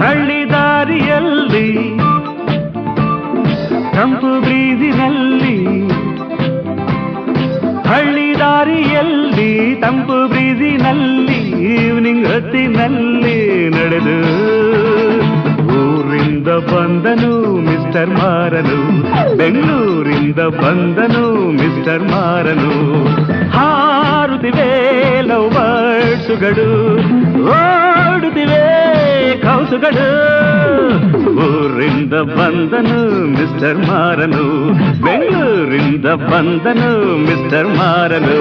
ಹಳ್ಳಿ ದಾರಿಯಲ್ಲಿ ತಂಪು ಬ್ರೀಜಿನಲ್ಲಿ ಹಳ್ಳಿ ದಾರಿಯಲ್ಲಿ ತಂಪು ಬ್ರೀಜಿನಲ್ಲಿ ಈವ್ನಿಂಗ್ ಹೊತ್ತಿನಲ್ಲಿ ನಡೆದು ಊರಿಂದ ಬಂದನು ಮಿಸ್ಟರ್ ಮಾರನು ಬೆಂಗಳೂರಿಂದ ಬಂದನು ಮಿಸ್ಟರ್ ಮಾರನು ಹಾರುತ್ತಿವೆ ಲವ್ ಬರ್ಡ್ಸುಗಳು ಓಡುತ್ತಿವೆ ಕೌಸುಗಳು ಊರಿಂದ ಬಂದನು ಮಿಸ್ಟರ್ ಮಾರನು ಬೆಂಗಳೂರಿಂದ ಬಂದನು ಮಿಸ್ಟರ್ ಮಾರನು